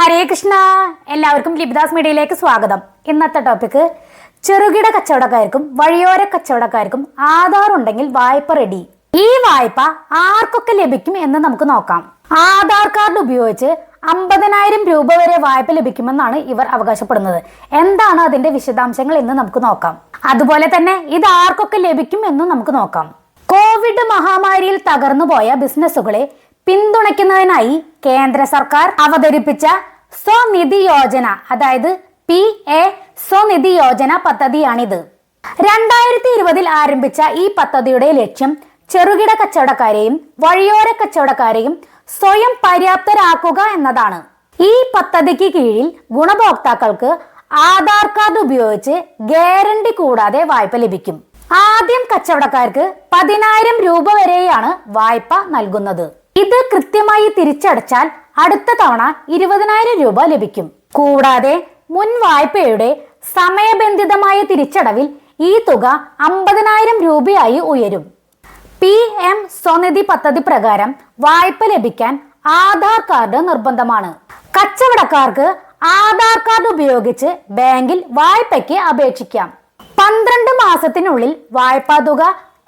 ഹരേ കൃഷ്ണ. എല്ലാവർക്കും ലിബിദാസ് മീഡിയയിലേക്ക് സ്വാഗതം. ഇന്നത്തെ ടോപ്പിക് ചെറുകിട കച്ചവടക്കാർക്കും വഴിയോര കച്ചവടക്കാർക്കും ആധാർ ഉണ്ടെങ്കിൽ വായ്പ റെഡി. ഈ വായ്പ ആർക്കൊക്കെ ലഭിക്കും എന്ന് നമുക്ക് നോക്കാം. ആധാർ കാർഡ് ഉപയോഗിച്ച് 50,000 രൂപ വരെ വായ്പ ലഭിക്കുമെന്നാണ് ഇവർ അവകാശപ്പെടുന്നത്. എന്താണ് അതിന്റെ വിശദാംശങ്ങൾ എന്ന് നമുക്ക് നോക്കാം. അതുപോലെ തന്നെ ഇത് ആർക്കൊക്കെ ലഭിക്കും എന്നും നമുക്ക് നോക്കാം. കോവിഡ് മഹാമാരിയിൽ തകർന്നുപോയ ബിസിനസ്സുകളെ പിന്തുണയ്ക്കുന്നതിനായി കേന്ദ്ര സർക്കാർ അവതരിപ്പിച്ച സ്വനിധി യോജന, അതായത് PA സ്വനിധി യോജന പദ്ധതിയാണിത്. 2020 ആരംഭിച്ച ഈ പദ്ധതിയുടെ ലക്ഷ്യം ചെറുകിട കച്ചവടക്കാരെയും വഴിയോര കച്ചവടക്കാരെയും സ്വയം പര്യാപ്തരാക്കുക എന്നതാണ്. ഈ പദ്ധതിക്ക് കീഴിൽ ഗുണഭോക്താക്കൾക്ക് ആധാർ കാർഡ് ഉപയോഗിച്ച് ഗ്യാരണ്ടി കൂടാതെ വായ്പ ലഭിക്കും. ആദ്യം കച്ചവടക്കാർക്ക് 10,000 രൂപ വരെയാണ് വായ്പ നൽകുന്നത്. ഇത് കൃത്യമായി തിരിച്ചടച്ചാൽ അടുത്ത തവണ 20,000 രൂപ ലഭിക്കും. കൂടാതെ മുൻ വായ്പയുടെ സമയബന്ധിതമായ തിരിച്ചടവിൽ ഈ തുക 50,000 രൂപയായി ഉയരും. PM സ്വനിധി പദ്ധതി പ്രകാരം വായ്പ ലഭിക്കാൻ ആധാർ കാർഡ് നിർബന്ധമാണ്. കച്ചവടക്കാർക്ക് ആധാർ കാർഡ് ഉപയോഗിച്ച് ബാങ്കിൽ വായ്പയ്ക്ക് അപേക്ഷിക്കാം. 12 മാസത്തിനുള്ളിൽ വായ്പാ തുക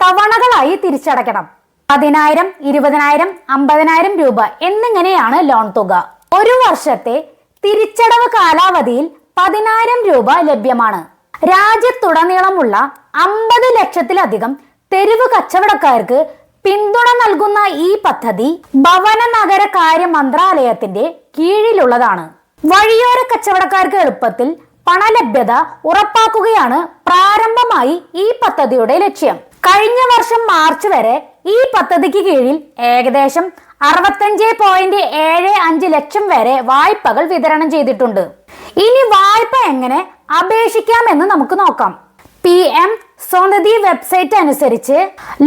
തവണകളായി തിരിച്ചടയ്ക്കണം. 10,000, 20,000, 50,000 രൂപ എന്നിങ്ങനെയാണ് ലോൺ തുക. ഒരു വർഷത്തെ തിരിച്ചടവ് കാലാവധിയിൽ 10,000 രൂപ ലഭ്യമാണ്. രാജ്യത്തുടനീളമുള്ള 50 ലക്ഷത്തിലധികം തെരുവ് കച്ചവടക്കാർക്ക് പിന്തുണ നൽകുന്ന ഈ പദ്ധതി ഭവന നഗര കാര്യ മന്ത്രാലയത്തിന്റെ കീഴിലുള്ളതാണ്. വഴിയോര കച്ചവടക്കാർക്ക് എളുപ്പത്തിൽ പണലഭ്യത ഉറപ്പാക്കുകയാണ് പ്രാരംഭമായി ഈ പദ്ധതിയുടെ ലക്ഷ്യം. കഴിഞ്ഞ വർഷം മാർച്ച് വരെ ഈ പദ്ധതിക്ക് കീഴിൽ ഏകദേശം 65.75 ലക്ഷം വരെ വായ്പകൾ വിതരണം ചെയ്തിട്ടുണ്ട്. ഇനി വായ്പ എങ്ങനെ അപേക്ഷിക്കാമെന്ന് നമുക്ക് നോക്കാം. PM സ്വനിധി വെബ്സൈറ്റ് അനുസരിച്ച്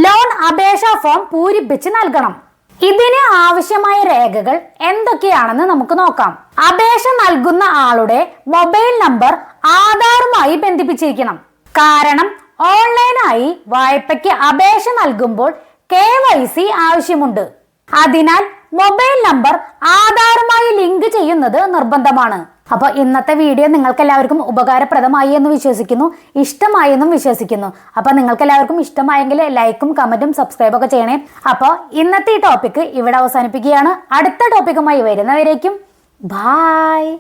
ലോൺ അപേക്ഷാ ഫോം പൂരിപ്പിച്ച് നൽകണം. ഇതിന് ആവശ്യമായ രേഖകൾ എന്തൊക്കെയാണെന്ന് നമുക്ക് നോക്കാം. അപേക്ഷ നൽകുന്ന ആളുടെ മൊബൈൽ നമ്പർ ആധാറുമായി ബന്ധിപ്പിച്ചിരിക്കണം. കാരണം ഓൺലൈനായി വായ്പയ്ക്ക് അപേക്ഷ നൽകുമ്പോൾ KYC ആവശ്യമുണ്ട്. അതിനാൽ മൊബൈൽ നമ്പർ ആധാറുമായി ലിങ്ക് ചെയ്യുന്നത് നിർബന്ധമാണ്. അപ്പോൾ ഇന്നത്തെ വീഡിയോ നിങ്ങൾക്ക് എല്ലാവർക്കും ഉപകാരപ്രദമായി എന്ന് വിശ്വസിക്കുന്നു, ഇഷ്ടമായി എന്നും വിശ്വസിക്കുന്നു. അപ്പോൾ നിങ്ങൾക്ക് എല്ലാവർക്കും ഇഷ്ടമായെങ്കിൽ ലൈക്കും കമന്റും സബ്സ്ക്രൈബൊക്കെ ചെയ്യണേ. അപ്പോൾ ഇന്നത്തെ ഈ ടോപ്പിക്ക് ഇവിടെ അവസാനിപ്പിക്കുകയാണ്. അടുത്ത ടോപ്പിക്കുമായി വരുന്നവരേക്കും ബായ്.